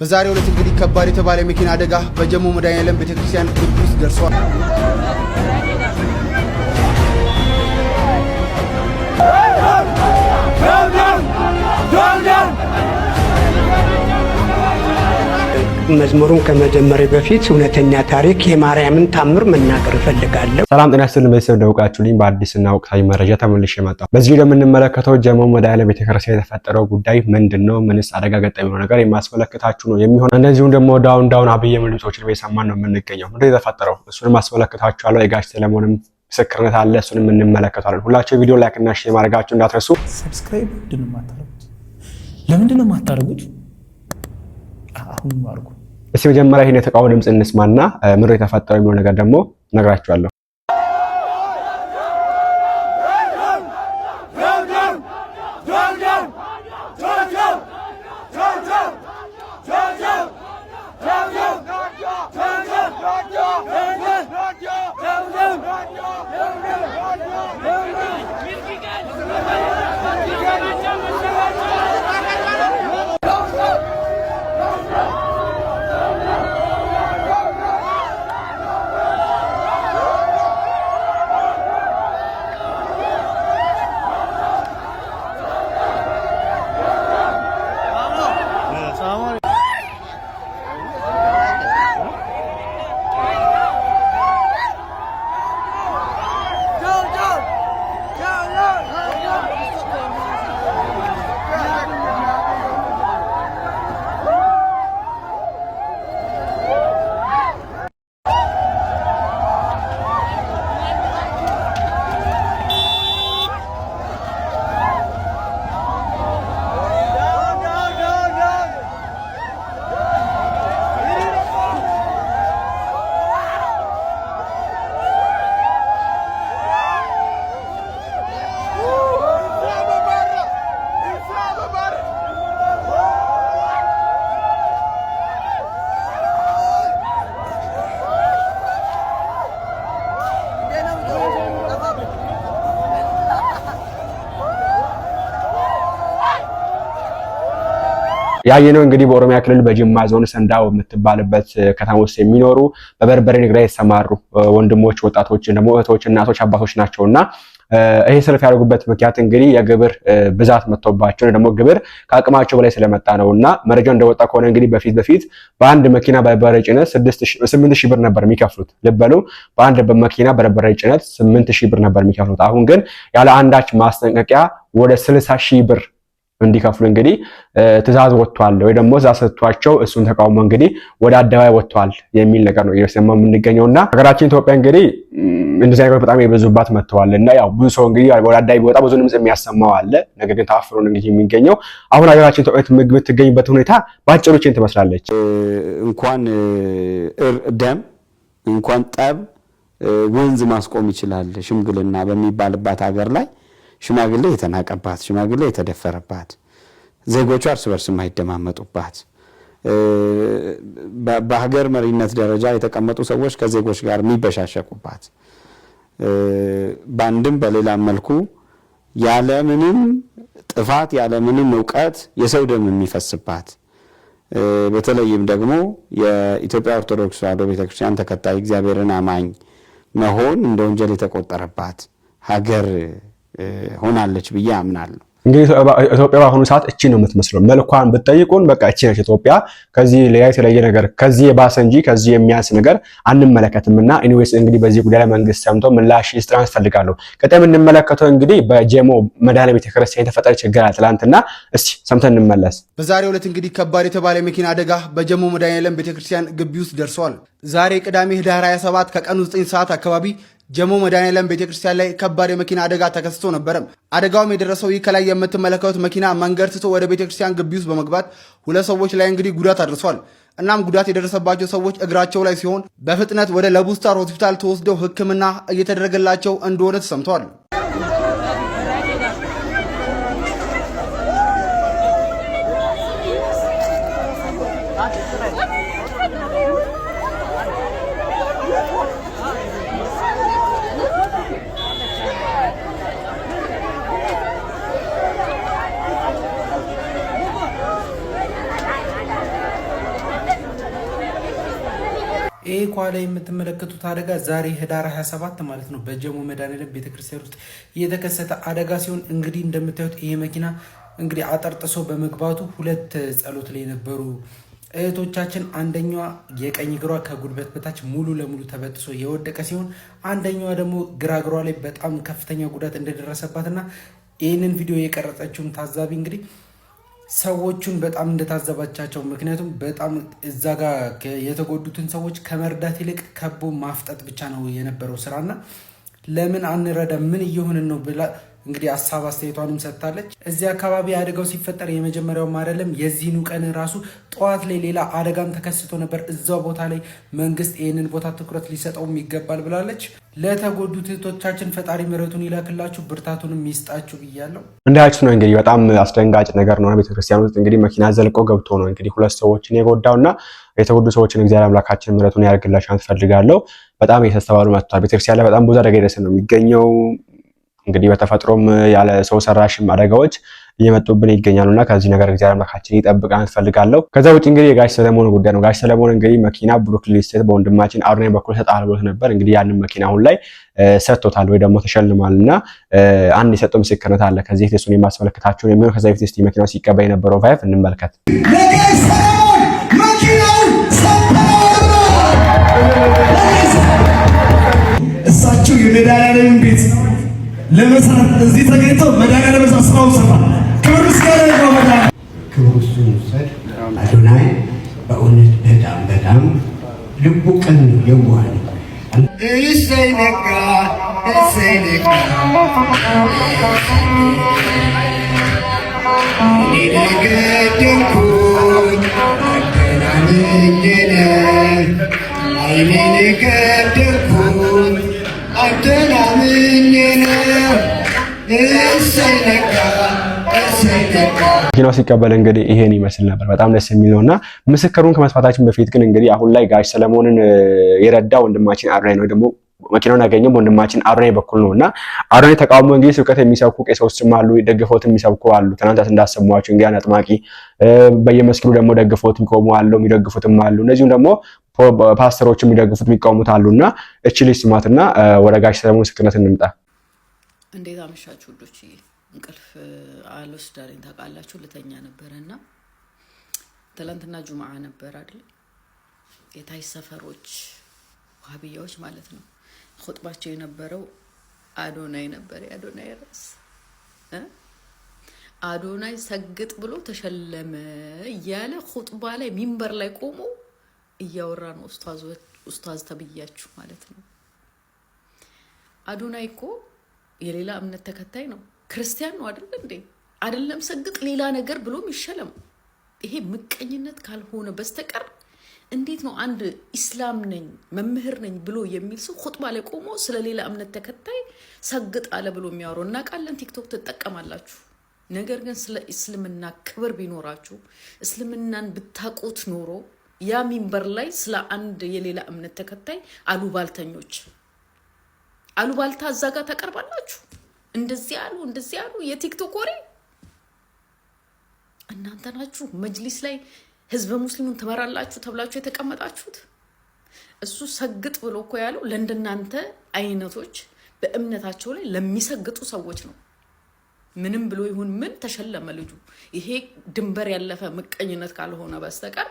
በዛሬው ዕለት እንግዲህ ከባድ የተባለ መኪና አደጋ በጀሞ መድኃኔዓለም ቤተክርስቲያን ግቢ ውስጥ ደርሷል። መዝሙሩን ከመጀመሪያ በፊት እውነተኛ ታሪክ የማርያምን ታምር መናገር እፈልጋለሁ። ሰላም ጤና ይስጥልን ቤተሰብ ደውቃችሁልኝ በአዲስና ወቅታዊ መረጃ ተመልሼ መጣሁ። በዚህ የምንመለከተው ጀሞ መድኃኔዓለም ቤተክርስቲያን የተፈጠረው ጉዳይ ምንድነው? ምንስ አደጋ ገጠመው ነገር የማስመለከታችሁ ነው የሚሆነው። እንደዚሁም ደግሞ ዳውን አብይ ምልክቶችን በሰማን ነው የምንገኘው። ምንድነው የተፈጠረው? እሱንም ማስመለከታችኋለሁ። የጋሽ ሰለሞንም ምስክርነት አለ፣ እሱንም እንመለከታለን። ሁላችሁ ቪዲዮ ላይክ እና ሼር ማድረጋችሁ እንዳትረሱ። ሰብስክራይብ ለምንድነው የማታደርጉት? አሁን ማርኩ። እስቲ መጀመሪያ ይሄን የተቃውሞ ድምጽ እንስማና ምንድነው የተፈጠረው የሚለው ነገር ደግሞ ነግራችኋለሁ። ያየነው እንግዲህ በኦሮሚያ ክልል በጅማ ዞን ሰንዳው የምትባልበት ከተማ ውስጥ የሚኖሩ በበርበሬ ንግድ ላይ የተሰማሩ ወንድሞች፣ ወጣቶች፣ ደግሞ እህቶች፣ እናቶች፣ አባቶች ናቸውና ይሄ ሰልፍ ያደረጉበት ምክንያት እንግዲህ የግብር ብዛት መጥቶባቸው ደግሞ ግብር ከአቅማቸው በላይ ስለመጣ ነውና መረጃው እንደወጣ ከሆነ እንግዲህ በፊት በአንድ መኪና በርበሬ ጭነት 8000 ብር ነበር የሚከፍሉት። ልበሉ በአንድ መኪና በርበሬ ጭነት 8000 ብር ነበር የሚከፍሉት። አሁን ግን ያለ አንዳች ማስጠንቀቂያ ወደ 60000 ብር እንዲከፍሉ እንግዲህ ትዕዛዝ ወጥቷል፣ ወይ ደግሞ እዛ ሰጥቷቸው እሱን ተቃውሞ እንግዲህ ወደ አደባባይ ወጥቷል የሚል ነገር ነው እየሰማው የምንገኘውና ሀገራችን ኢትዮጵያ እንግዲህ እንደዚህ አይነት በጣም የበዙባት መጥተዋልና ያው ብዙ ሰው እንግዲህ ወደ አደባባይ ቢወጣ ብዙ ድምጽ የሚያሰማው አለ። ነገር ግን ታፍሮ ነው እንግዲህ የሚገኘው። አሁን ሀገራችን ኢትዮጵያ የምትገኝበት ሁኔታ ባጭሩ ችን ትመስላለች። እንኳን ደም እንኳን ጠብ ወንዝ ማስቆም ይችላል ሽምግልና በሚባልባት ሀገር ላይ ሽማግሌ የተናቀባት፣ ሽማግሌ የተደፈረባት፣ ዜጎቿ እርስ በርስ የማይደማመጡባት፣ በሀገር መሪነት ደረጃ የተቀመጡ ሰዎች ከዜጎች ጋር የሚበሻሸቁባት፣ በአንድም በሌላም መልኩ ያለምንም ጥፋት ያለምንም ዕውቀት የሰው ደም የሚፈስባት፣ በተለይም ደግሞ የኢትዮጵያ ኦርቶዶክስ ተዋሕዶ ቤተክርስቲያን ተከታይ እግዚአብሔርን አማኝ መሆን እንደ ወንጀል የተቆጠረባት ሀገር ሆናለች ብዬ አምናለሁ። እንግዲህ ኢትዮጵያ በአሁኑ ሰዓት እቺ ነው የምትመስለው። መልኳን ብትጠይቁን በቃ እቺ ነች ኢትዮጵያ። ከዚህ የተለየ ነገር ከዚህ የባሰ እንጂ ከዚህ የሚያንስ ነገር አንመለከትምና ኤኒዌይስ እንግዲህ በዚህ ጉዳይ ላይ መንግስት ሰምቶ ምላሽ ይስጥ ፈልጋለሁ። ቀጣይ የምንመለከተው እንግዲህ በጀሞ መድኃኔዓለም ቤተክርስቲያን የተፈጠረ ችግር አትላንትና እስቲ ሰምተን እንመለስ። በዛሬው ዕለት እንግዲህ ከባድ የተባለ መኪና አደጋ በጀሞ መድኃኔዓለም ቤተክርስቲያን ግቢ ውስጥ ደርሷል። ዛሬ ቅዳሜ ህዳር 27 ከቀኑ 9 ሰዓት አካባቢ ጀሞ መድኃኔዓለም ቤተክርስቲያን ላይ ከባድ የመኪና አደጋ ተከስቶ ነበር። አደጋውም የደረሰው ይህ ከላይ የምትመለከቱት መኪና መንገድ ትቶ ወደ ቤተክርስቲያን ግቢ ውስጥ በመግባት ሁለት ሰዎች ላይ እንግዲህ ጉዳት አድርሷል። እናም ጉዳት የደረሰባቸው ሰዎች እግራቸው ላይ ሲሆን በፍጥነት ወደ ለቡስታር ሆስፒታል ተወስደው ሕክምና እየተደረገላቸው እንደሆነ ተሰምቷል። ይሄ ኳላ የምትመለከቱት አደጋ ዛሬ ህዳር 27 ማለት ነው በጀሞ መድኃኔዓለም ቤተክርስቲያን ውስጥ የተከሰተ አደጋ ሲሆን እንግዲህ እንደምታዩት ይሄ መኪና እንግዲህ አጠርጥሶ በመግባቱ ሁለት ጸሎት ላይ የነበሩ እህቶቻችን አንደኛዋ የቀኝ እግሯ ከጉልበት በታች ሙሉ ለሙሉ ተበጥሶ የወደቀ ሲሆን አንደኛዋ ደግሞ ግራ እግሯ ላይ በጣም ከፍተኛ ጉዳት እንደደረሰባትና ይህንን ቪዲዮ የቀረጸችውን ታዛቢ እንግዲህ ሰዎቹን በጣም እንደታዘባቻቸው ምክንያቱም በጣም እዛ ጋር የተጎዱትን ሰዎች ከመርዳት ይልቅ ከቦ ማፍጠጥ ብቻ ነው የነበረው ስራና ለምን አንረዳ ምን እየሆንን ነው ብላ እንግዲህ ሀሳብ አስተያየቷንም ሰጥታለች። እዚህ አካባቢ አደጋው ሲፈጠር የመጀመሪያውም አይደለም። የዚህኑ ቀን ራሱ ጠዋት ላይ ሌላ አደጋም ተከስቶ ነበር። እዛው ቦታ ላይ መንግስት ይህንን ቦታ ትኩረት ሊሰጠውም ይገባል ብላለች። ለተጎዱት እህቶቻችን ፈጣሪ ምሕረቱን ይላክላችሁ ብርታቱንም ይስጣችሁ ብያለሁ። እንዳያችሁ ነው እንግዲህ በጣም አስደንጋጭ ነገር ነው። ቤተክርስቲያን ውስጥ እንግዲህ መኪና ዘልቆ ገብቶ ነው እንግዲህ ሁለት ሰዎችን የጎዳውና የተጎዱ ሰዎችን እግዚአብሔር አምላካችን ምሕረቱን ያርግላችሁ አንፈልጋለሁ። በጣም እየተስተዋሉ መጥቷል። ቤተክርስቲያን ላይ በጣም ብዙ አደጋ እየደረሰ ነው የሚገኘው። እንግዲህ በተፈጥሮም ያለ ሰው ሰራሽም አደጋዎች እየመጡብን ይገኛሉና ከዚህ ነገር እግዚአብሔር አምላካችን ይጠብቃን ፈልጋለሁ። ከዛ ውጪ እንግዲህ የጋሽ ሰለሞን ጉዳይ ነው። ጋሽ ሰለሞን እንግዲህ መኪና ብሩክ ሪል ስቴት በወንድማችን አሮናይ በኩል ሰጣል ብሎት ነበር። እንግዲህ ያንን መኪና አሁን ላይ ሰጥቶታል ወይ ደግሞ ተሸልሟልና አንድ የሰጠው ምስክርነት አለ። ከዚህ ፊት እሱን የማስመለከታችሁ ነው የሚሆነው። ከዛ ፊት እስቲ መኪናው ሲቀባ የነበረው ቫይፍ እንመልከት። ለጋሽ ሰለሞን መኪናውን እሳቸው የመድኃኔዓለም ቤት ለመስራት እዚህ ተገኝተው መድኃኔዓለም ስራውን ሰራ። ክብር ምስጋና ይገባል። ክብር እሱን ውሰድ። አዶናይ በእውነት በጣም ልቡ ቅን የዋህ ነው። እሰይ ነጋ እሰይ ነጋ ገደልኩኝ አገናኝነ አይኔን ገደልኩኝ አገናኝነ እሰይ ነጋ እሰይ ነጋ። መኪናው ሲቀበል እንግዲህ ይሄን ይመስል ነበር። በጣም ደስ የሚል ነውና ምስክሩን ከመስማታችን በፊት ግን እንግዲህ አሁን ላይ ጋሽ ሰለሞንን የረዳ ወንድማችን አሮናይ ነው ደግሞ መኪናውን ያገኘው ወንድማችን አሮናይ በኩል ነውና አሮናይ ተቃውሞ እንግዲህ ስብከት የሚሰብኩ ቄሶችም አሉ፣ ደግፎት የሚሰብኩ አሉ። ትናንት እንዳሰማችሁ እንግዲህ አጥማቂ በየመስኪኑ ደግሞ ደግፎት የሚቆሙ አሉ፣ የሚደግፉትም አሉ። እነዚህም ደግሞ ፓስተሮች የሚደግፉት የሚቆሙት አሉና እቺ ልጅ ስማትና ወደ ጋሽ ሰለሞን ምስክርነት እንምጣ። እንዴት አመሻችሁ ውዶች? እንቅልፍ አልወስዳለኝ ታውቃላችሁ። ልተኛ ነበርና ትላንትና ጁምዓ ነበር አይደል? የታይ ሰፈሮች ዋሃብያዎች ማለት ነው። ኹጥባቸው የነበረው አዶናይ ነበር። የአዶናይ ራስ አዶናይ ሰግጥ ብሎ ተሸለመ እያለ ኹጥባ ላይ ሚንበር ላይ ቆሞ እያወራ ነው። ኡስታዝ ተብያችሁ ማለት ነው። አዶናይ እኮ የሌላ እምነት ተከታይ ነው፣ ክርስቲያን ነው አይደል እንዴ? አይደለም ሰግጥ ሌላ ነገር ብሎም ይሸለም። ይሄ ምቀኝነት ካልሆነ በስተቀር እንዴት ነው አንድ ኢስላም ነኝ መምህር ነኝ ብሎ የሚል ሰው ኹጥባ ላይ ቆሞ ስለ ሌላ እምነት ተከታይ ሰግጥ አለ ብሎ የሚያወራው? እናውቃለን፣ ቲክቶክ ትጠቀማላችሁ። ነገር ግን ስለ እስልምና ክብር ቢኖራችሁ እስልምናን ብታውቁት ኖሮ ያ ሚንበር ላይ ስለ አንድ የሌላ እምነት ተከታይ አሉባልተኞች አሉባልታ እዛ ጋር ተቀርባላችሁ። እንደዚህ ያሉ የቲክቶክ ወሬ እናንተ ናችሁ። መጅሊስ ላይ ህዝበ ሙስሊሙን ትመራላችሁ ተብላችሁ የተቀመጣችሁት። እሱ ሰግጥ ብሎ እኮ ያለው ለእንደናንተ አይነቶች በእምነታቸው ላይ ለሚሰግጡ ሰዎች ነው። ምንም ብሎ ይሁን ምን ተሸለመ ልጁ። ይሄ ድንበር ያለፈ ምቀኝነት ካልሆነ በስተቀር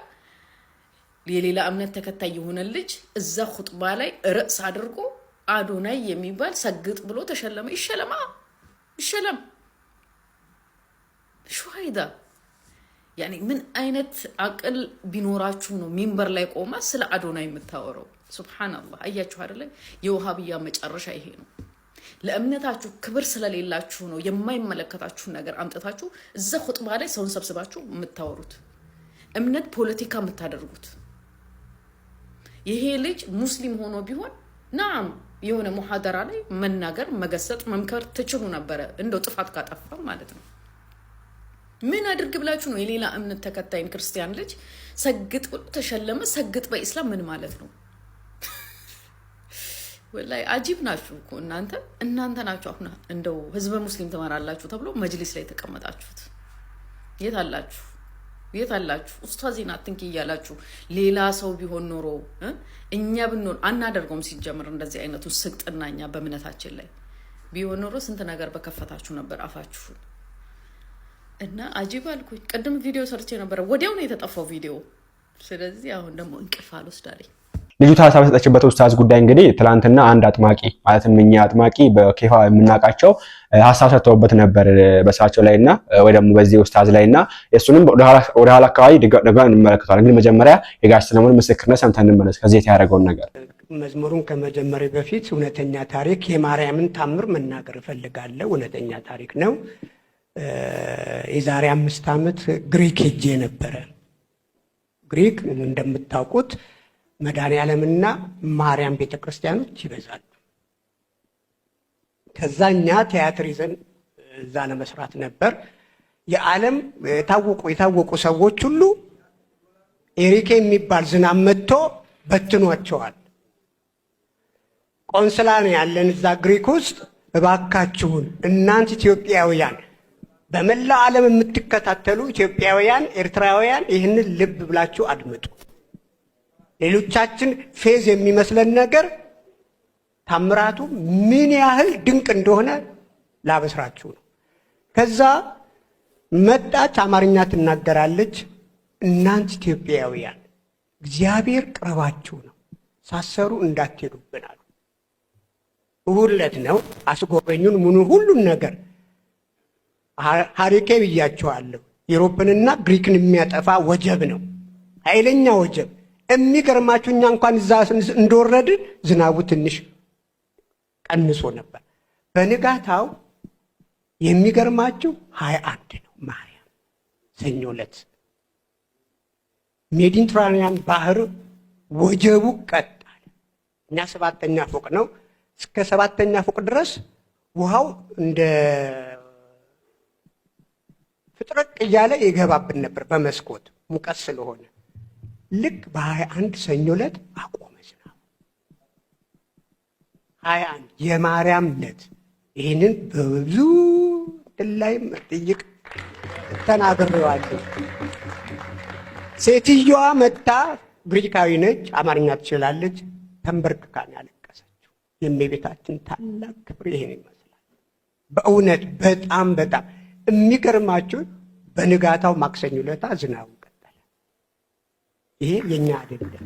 የሌላ እምነት ተከታይ የሆነ ልጅ እዛ ኹጥባ ላይ ርዕስ አድርጎ አዶናይ የሚባል ሰግጥ ብሎ ተሸለመ። ይሸለም ሹሃይዳ ያኒ ምን አይነት አቅል ቢኖራችሁ ነው ሚንበር ላይ ቆማ ስለ አዶናይ የምታወራው? ሱብሃንአላህ። አያችሁ አይደለ? የውሃብያ መጨረሻ ይሄ ነው። ለእምነታችሁ ክብር ስለሌላችሁ ነው የማይመለከታችሁ ነገር አምጥታችሁ እዛ ኹጥባ ላይ ሰውን ሰብስባችሁ የምታወሩት፣ እምነት ፖለቲካ የምታደርጉት። ይሄ ልጅ ሙስሊም ሆኖ ቢሆን ናም የሆነ ሙሐደራ ላይ መናገር መገሰጥ መምከር ትችሉ ነበረ፣ እንደው ጥፋት ካጠፋ ማለት ነው። ምን አድርግ ብላችሁ ነው የሌላ እምነት ተከታይን ክርስቲያን ልጅ ሰግጥ ብሎ ተሸለመ? ሰግጥ በኢስላም ምን ማለት ነው? ወላሂ አጂብ ናችሁ እኮ እናንተ ናችሁ። አሁን እንደው ህዝበ ሙስሊም ትመራላችሁ ተብሎ መጅሊስ ላይ ተቀመጣችሁት። የት አላችሁ? የት አላችሁ? ኡስታዚን አትንኪ እያላችሁ ሌላ ሰው ቢሆን ኖሮ እኛ ብንሆን አናደርገውም። ሲጀምር እንደዚህ አይነቱ ስቅጥናኛ በእምነታችን ላይ ቢሆን ኖሮ ስንት ነገር በከፈታችሁ ነበር አፋችሁን። እና አጂብ አልኩኝ። ቅድም ቪዲዮ ሰርቼ ነበር፣ ወዲያው ነው የተጠፋው ቪዲዮ። ስለዚህ አሁን ደግሞ እንቅልፍ አልወስዳለኝ። ልጅቷ ሀሳብ የሰጠችበት ኡስታዝ ጉዳይ እንግዲህ ትላንትና አንድ አጥማቂ ማለትም እኛ አጥማቂ በኬፋ የምናውቃቸው ሀሳብ ሰጥተውበት ነበር በሳቸው ላይና ወይ ደግሞ በዚህ ኡስታዝ ላይና እሱንም ወደ ኋላ አካባቢ ደግመን እንመለከታለን። እንግዲህ መጀመሪያ የጋሽ ሰለሞን ምስክርነት ሰምተን እንመለስ ከዚህ ያደረገውን ነገር። መዝሙሩን ከመጀመሪያ በፊት እውነተኛ ታሪክ የማርያምን ታምር መናገር እፈልጋለሁ። እውነተኛ ታሪክ ነው። የዛሬ 5 ዓመት ግሪክ ሄጄ ነበረ። ግሪክ እንደምታውቁት መድኃኔዓለምና ማርያም ቤተክርስቲያኖች ይበዛሉ። ከዛኛ ቲያትር ይዘን እዛ ለመስራት ነበር። የዓለም የታወቁ ሰዎች ሁሉ ኤሪኬ የሚባል ዝናብ መጥቶ በትኗቸዋል። ቆንስላ ነው ያለን እዛ ግሪክ ውስጥ። እባካችሁን እናንተ ኢትዮጵያውያን፣ በመላው ዓለም የምትከታተሉ ኢትዮጵያውያን፣ ኤርትራውያን ይህንን ልብ ብላችሁ አድምጡ። ሌሎቻችን ፌዝ የሚመስለን ነገር ታምራቱ ምን ያህል ድንቅ እንደሆነ ላበስራችሁ ነው። ከዛ መጣች፣ አማርኛ ትናገራለች። እናንተ ኢትዮጵያውያን እግዚአብሔር ቅርባችሁ ነው፣ ሳሰሩ እንዳትሄዱብን አሉ። እሁድ ነው አስጎበኙን፣ ምኑ ሁሉን ነገር ሀሪኬ ብያችኋለሁ። ዩሮፕንና ግሪክን የሚያጠፋ ወጀብ ነው፣ ኃይለኛ ወጀብ። የሚገርማችሁ እኛ እንኳን እዛ እንደወረድን ዝናቡ ትንሽ ቀንሶ ነበር። በንጋታው የሚገርማችሁ 21 ነው ማርያም ሰኞ ዕለት ሜዲትራኒያን ባህር ወጀቡ ቀጣለ። እኛ 7ኛ ፎቅ ነው። እስከ 7ኛ ፎቅ ድረስ ውሃው እንደ ፍጥረቅ እያለ ይገባብን ነበር በመስኮት ሙቀት ስለሆነ። ልክ በ21 ሰኞ ዕለት አቆመ ዝናቡ። 21 የማርያም ዕለት። ይህንን በብዙ ላይም ጥይቅ ተናግሬዋለሁ። ሴትዮዋ መጣ፣ ግሪካዊ ነች፣ አማርኛ ትችላለች። ተንበርክካን ያለቀሰችው የእመቤታችን ታላቅ ክብር ይሄን ይመስላል። በእውነት በጣም በጣም የሚገርማችሁ በንጋታው ማክሰኞ ዕለት ዝናቡ ቀጠለ። ይሄ የኛ አይደለም፣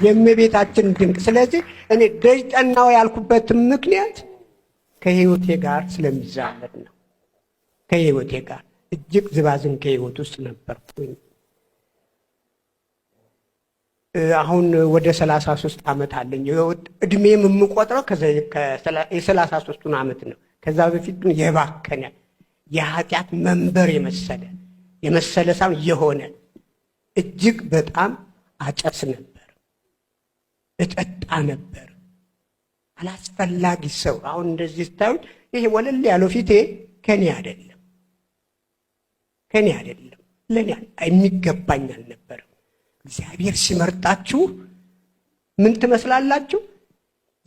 የእመቤታችን ድንቅ። ስለዚህ እኔ ደጅ ጠናው ያልኩበት ምክንያት ከህይወቴ ጋር ስለሚዛመድ ነው። ከህይወቴ ጋር እጅግ ዝባዝን ከህይወት ውስጥ ነበርኩኝ። አሁን ወደ 33 ዓመት አለኝ። እድሜም የምቆጥረው የ33ቱን ዓመት ነው። ከዛ በፊት ግን የባከነ የኃጢአት መንበር የመሰለ ሳይሆን የሆነ እጅግ በጣም አጨስ ነበር፣ እጠጣ ነበር። አላስፈላጊ ሰው። አሁን እንደዚህ ስታዩት ይሄ ወለል ያለው ፊቴ ከኔ አይደለም፣ ለኔ የሚገባኝ አልነበረም። እግዚአብሔር ሲመርጣችሁ ምን ትመስላላችሁ?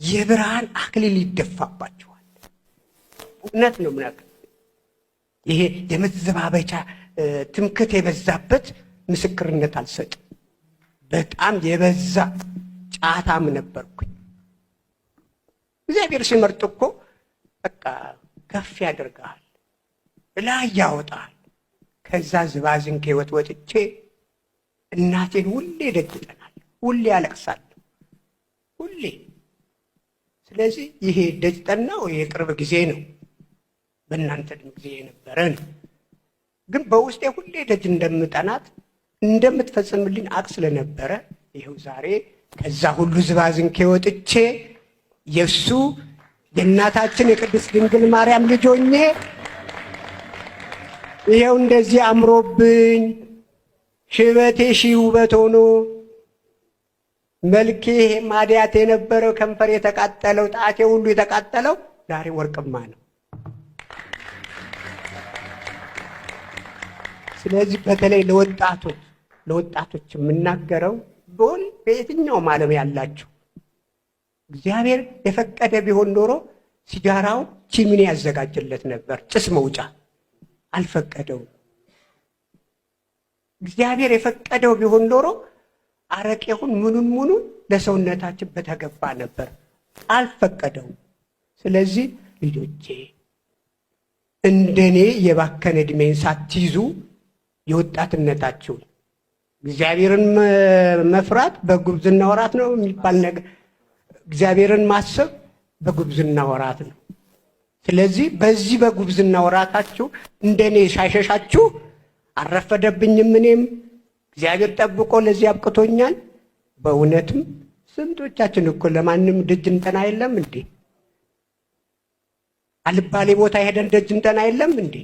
የብርሃን አክሊል ይደፋባችኋል። እውነት ነው ምናምን። ይሄ የመዘባበቻ ትምክት የበዛበት ምስክርነት አልሰጥም። በጣም የበዛ ጫታም ነበርኩኝ። እግዚአብሔር ሲመርጥ እኮ በቃ ከፍ ያደርጋል፣ ላይ ያወጣል። ከዛ ዝባዝን ከህይወት ወጥቼ እናቴን ሁሌ ደጅ ጠናለሁ፣ ሁሌ ያለቅሳለሁ፣ ሁሌ። ስለዚህ ይሄ ደጅ ጠናው የቅርብ ጊዜ ነው፣ በእናንተ ጊዜ የነበረ ነው። ግን በውስጤ ሁሌ ደጅ እንደምጠናት እንደምትፈጽምልኝ አቅ ስለነበረ ይኸው ዛሬ ከዛ ሁሉ ዝባዝን ከወጥቼ የሱ የእናታችን የቅድስት ድንግል ማርያም ልጅ ሆኜ ይኸው እንደዚህ አምሮብኝ ሽበቴ ሺህ ውበት ሆኖ መልኬ ማዲያት የነበረው ከንፈር የተቃጠለው ጣቴ ሁሉ የተቃጠለው ዛሬ ወርቅማ ነው። ስለዚህ በተለይ ለወጣቶች የምናገረው በየትኛውም ዓለም ያላችሁ እግዚአብሔር የፈቀደ ቢሆን ኖሮ ሲጋራው ቺምኒ ያዘጋጅለት ነበር፣ ጭስ መውጫ። አልፈቀደውም። እግዚአብሔር የፈቀደው ቢሆን ኖሮ አረቄውን ምኑን ለሰውነታችን በተገባ ነበር። አልፈቀደውም። ስለዚህ ልጆቼ እንደኔ የባከነ ዕድሜን ሳትይዙ የወጣትነታችሁን እግዚአብሔርን መፍራት በጉብዝና ወራት ነው የሚባል ነገር፣ እግዚአብሔርን ማሰብ በጉብዝና ወራት ነው። ስለዚህ በዚህ በጉብዝና ወራታችሁ እንደኔ ሳይሸሻችሁ አረፈደብኝም፣ እኔም እግዚአብሔር ጠብቆ ለዚህ አብቅቶኛል። በእውነትም ስንቶቻችን እኮ ለማንም ደጅ እንጠና የለም እንዴ? አልባሌ ቦታ ሄደን ደጅ እንጠና የለም እንዴ?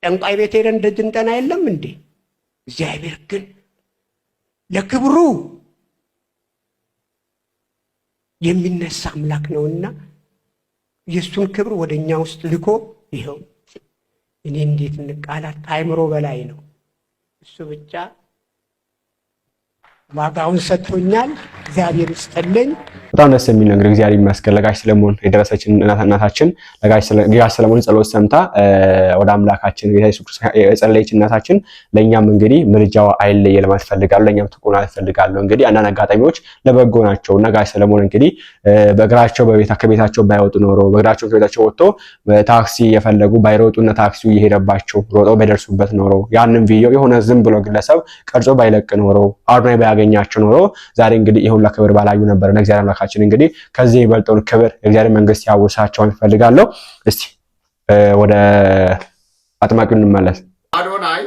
ጠንቋይ ቤት ሄደን ደጅ እንጠና የለም እንዴ? እግዚአብሔር ግን ለክብሩ የሚነሳ አምላክ ነውና የእሱን ክብር ወደኛ ውስጥ ልኮ ይኸው እኔ እንዴት እንቃላት ከአይምሮ በላይ ነው። እሱ ብቻ ዋጋውን ሰጥቶኛል። እግዚአብሔር ይስጥልኝ። በጣም ደስ የሚል ነገር እግዚአብሔር ይመስገን። ለጋሽ ሰለሞን የደረሰችን እናታችን ለጋሽ ሰለሞን ጸሎት ሰምታ ወደ አምላካችን ጌታ ኢየሱስ ክርስቶስ የጸለየች እናታችን ለኛም እንግዲህ ምልጃዋ አይለየ ለማለት ፈልጋለሁ። ለኛም ትቆና ፈልጋለሁ። እንግዲህ አንዳንድ አጋጣሚዎች ለበጎ ናቸውና ጋሽ ሰለሞን እንግዲህ በእግራቸው ከቤታቸው ባይወጡ ኖሮ በእግራቸው ከቤታቸው ወጥቶ ታክሲ የፈለጉ ባይሮጡና ታክሲው እየሄደባቸው ሮጠው ባይደርሱበት ኖሮ ያንን ቪዲዮ የሆነ ዝም ብሎ ግለሰብ ቀርጾ ባይለቅ ኖሮ አርማይ ባያገኛቸው ኖሮ ዛሬ እንግዲህ ይሁን ለክብር ባላዩ ነበር። እግዚአብሔር አምላካችን እንግዲህ ከዚህ የበልጠውን ክብር የእግዚአብሔር መንግስት ያውርሳቸው እንፈልጋለሁ። እስቲ ወደ አጥማቂው እንመለስ። አዶናይ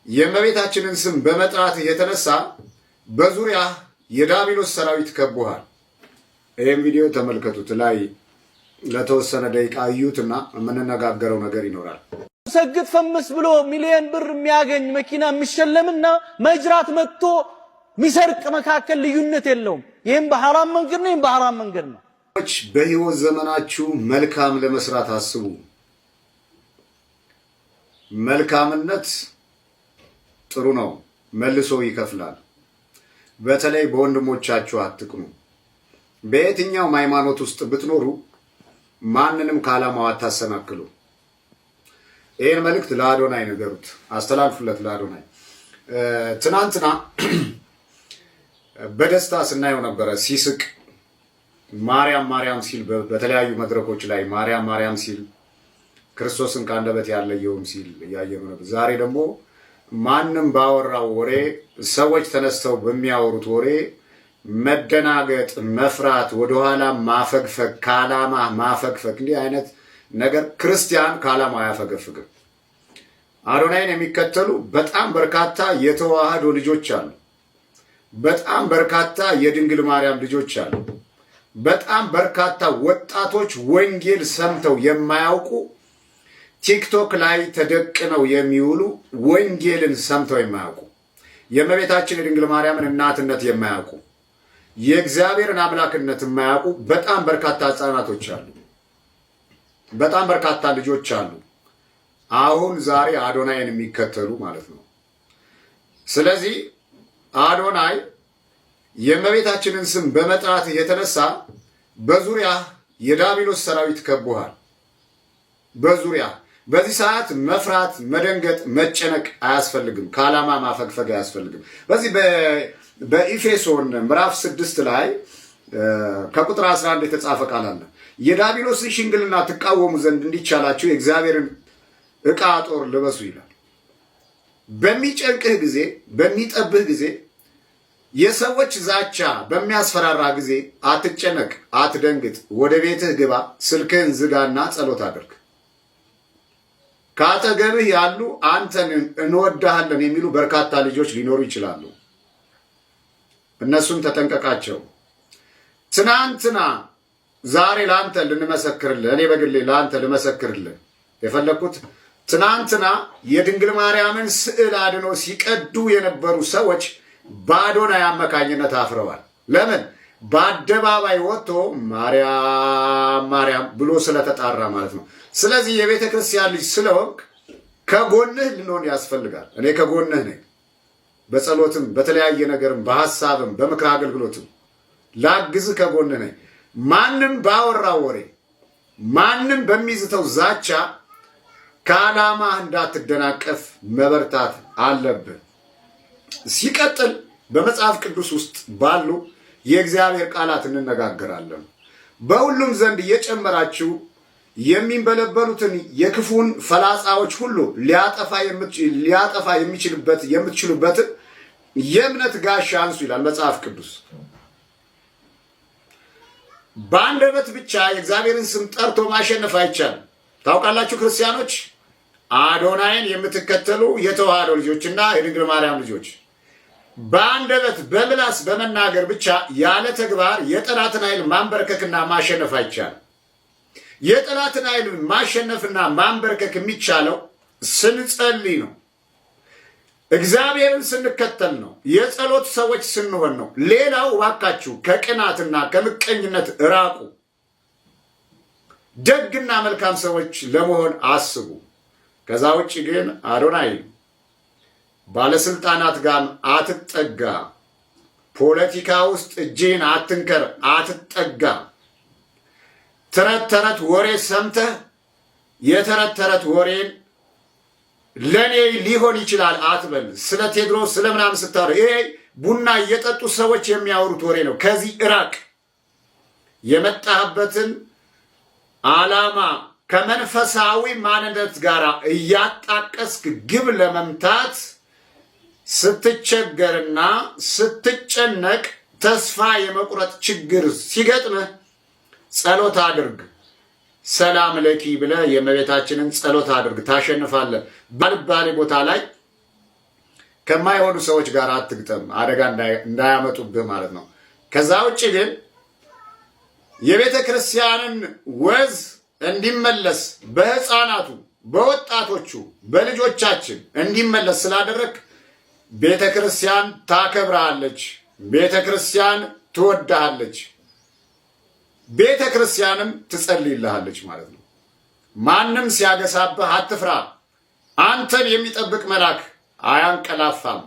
የእመቤታችንን ስም በመጥራት የተነሳ በዙሪያ የዳቢሎስ ሰራዊት ከቦሃል። ይህም ቪዲዮ ተመልከቱት። ላይ ለተወሰነ ደቂቃ እዩትና የምንነጋገረው ነገር ይኖራል። ሰግጥ ፈምስ ብሎ ሚሊዮን ብር የሚያገኝ መኪና የሚሸለምና መጅራት መጥቶ ሚሰርቅ መካከል ልዩነት የለውም። ይህም በሐራም መንገድ ነው፣ ይህም በሐራም መንገድ ነው። በህይወት ዘመናችሁ መልካም ለመስራት አስቡ። መልካምነት ጥሩ ነው፣ መልሶ ይከፍላል። በተለይ በወንድሞቻችሁ አትቅኑ። በየትኛውም ሃይማኖት ውስጥ ብትኖሩ ማንንም ከዓላማው አታሰናክሉ። ይህን መልእክት ለአዶናይ ነገሩት፣ አስተላልፉለት ለአዶናይ። ትናንትና በደስታ ስናየው ነበረ ሲስቅ ማርያም ማርያም ሲል በተለያዩ መድረኮች ላይ ማርያም ማርያም ሲል ክርስቶስን ከአንደበት ያለየውም ሲል እያየነው ነበር። ዛሬ ደግሞ ማንም ባወራው ወሬ ሰዎች ተነስተው በሚያወሩት ወሬ መደናገጥ፣ መፍራት፣ ወደኋላ ማፈግፈግ፣ ከዓላማ ማፈግፈግ፣ እንዲህ አይነት ነገር ክርስቲያን ከዓላማ አያፈገፍግም። አዶናይን የሚከተሉ በጣም በርካታ የተዋህዶ ልጆች አሉ። በጣም በርካታ የድንግል ማርያም ልጆች አሉ። በጣም በርካታ ወጣቶች ወንጌል ሰምተው የማያውቁ ቲክቶክ ላይ ተደቅነው የሚውሉ ወንጌልን ሰምተው የማያውቁ የእመቤታችን የድንግል ማርያምን እናትነት የማያውቁ የእግዚአብሔርን አምላክነት የማያውቁ በጣም በርካታ ሕፃናቶች አሉ። በጣም በርካታ ልጆች አሉ። አሁን ዛሬ አዶናይን የሚከተሉ ማለት ነው። ስለዚህ አዶናይ የእመቤታችንን ስም በመጥራት የተነሳ በዙሪያ የዳቢሎስ ሰራዊት ከቦሃል። በዙሪያ በዚህ ሰዓት መፍራት፣ መደንገጥ፣ መጨነቅ አያስፈልግም። ከዓላማ ማፈግፈግ አያስፈልግም። በዚህ በኢፌሶን ምዕራፍ 6 ላይ ከቁጥር 11 የተጻፈ ቃል አለ። የዳቢሎስን ሽንግልና ትቃወሙ ዘንድ እንዲቻላችሁ የእግዚአብሔርን ዕቃ ጦር ልበሱ ይላል። በሚጨንቅህ ጊዜ፣ በሚጠብህ ጊዜ፣ የሰዎች ዛቻ በሚያስፈራራ ጊዜ አትጨነቅ፣ አትደንግጥ። ወደ ቤትህ ግባ፣ ስልክህን ዝጋና ጸሎት አድርግ። ከአጠገብህ ያሉ አንተን እንወዳሃለን የሚሉ በርካታ ልጆች ሊኖሩ ይችላሉ። እነሱን ተጠንቀቃቸው። ትናንትና ዛሬ ለአንተ ልንመሰክርልህ፣ እኔ በግሌ ለአንተ ልመሰክርልህ የፈለግኩት ትናንትና የድንግል ማርያምን ስዕል አድኖ ሲቀዱ የነበሩ ሰዎች በአዶናይ አማካኝነት አፍረዋል። ለምን? በአደባባይ ወጥቶ ማርያም ማርያም ብሎ ስለተጣራ ማለት ነው። ስለዚህ የቤተ ክርስቲያን ልጅ ስለሆንክ ከጎንህ ልንሆን ያስፈልጋል። እኔ ከጎንህ ነኝ። በጸሎትም በተለያየ ነገርም በሐሳብም በምክር አገልግሎትም ላግዝህ ከጎንህ ነኝ። ማንም ባወራው ወሬ ማንም በሚዝተው ዛቻ ከዓላማ እንዳትደናቀፍ መበርታት አለብህ። ሲቀጥል በመጽሐፍ ቅዱስ ውስጥ ባሉ የእግዚአብሔር ቃላት እንነጋገራለን። በሁሉም ዘንድ እየጨመራችሁ የሚንበለበሉትን የክፉን ፈላጻዎች ሁሉ ሊያጠፋ የምትችሉበትን የእምነት ጋሻ አንሱ ይላል መጽሐፍ ቅዱስ። በአንደበት ብቻ የእግዚአብሔርን ስም ጠርቶ ማሸነፍ አይቻልም። ታውቃላችሁ ክርስቲያኖች፣ አዶናይን የምትከተሉ የተዋህዶ ልጆችና የድንግል ማርያም ልጆች በአንደበት በምላስ በመናገር ብቻ ያለ ተግባር የጠላትን ኃይል ማንበርከክና ማሸነፍ አይቻልም። የጠላትን ኃይል ማሸነፍና ማንበርከክ የሚቻለው ስንጸልይ ነው። እግዚአብሔርን ስንከተል ነው። የጸሎት ሰዎች ስንሆን ነው። ሌላው ዋካችሁ ከቅናትና ከምቀኝነት ራቁ። ደግና መልካም ሰዎች ለመሆን አስቡ። ከዛ ውጭ ግን አዶናይ ባለስልጣናት ጋር አትጠጋ። ፖለቲካ ውስጥ እጅህን አትንከር፣ አትጠጋ። ተረት ተረት ወሬ ሰምተህ የተረት ተረት ወሬን ለኔ ሊሆን ይችላል አትበል። ስለ ቴድሮስ ስለ ምናምን ስታወራ ይሄ ቡና እየጠጡ ሰዎች የሚያወሩት ወሬ ነው። ከዚህ እራቅ። የመጣህበትን ዓላማ ከመንፈሳዊ ማንነት ጋር እያጣቀስክ ግብ ለመምታት ስትቸገርና ስትጨነቅ ተስፋ የመቁረጥ ችግር ሲገጥምህ ጸሎት አድርግ። ሰላም ለኪ ብለህ የእመቤታችንን ጸሎት አድርግ፣ ታሸንፋለህ። ባልባሌ ቦታ ላይ ከማይሆኑ ሰዎች ጋር አትግጠም፣ አደጋ እንዳያመጡብህ ማለት ነው። ከዛ ውጭ ግን የቤተ ክርስቲያንን ወዝ እንዲመለስ በሕፃናቱ፣ በወጣቶቹ፣ በልጆቻችን እንዲመለስ ስላደረግ ቤተ ክርስቲያን ታከብራለች፣ ቤተ ክርስቲያን ትወዳሃለች፣ ቤተ ክርስቲያንም ትጸልይልሃለች ማለት ነው። ማንም ሲያገሳብህ አትፍራ፣ አንተን የሚጠብቅ መልአክ አያንቀላፋም።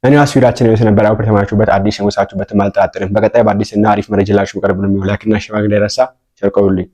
እኔ አስዊዳችን ነው የነበረ አውቀር ተማራችሁበት አዲስ የመሳችሁበት አልጠራጠርም። በቀጣይ በአዲስና አሪፍ መረጃ ላችሁ ቀርብ ነው የሚሆነው። ላይክና ሼር ማድረግ እንዳይረሳ። ቸር ቆዩልኝ።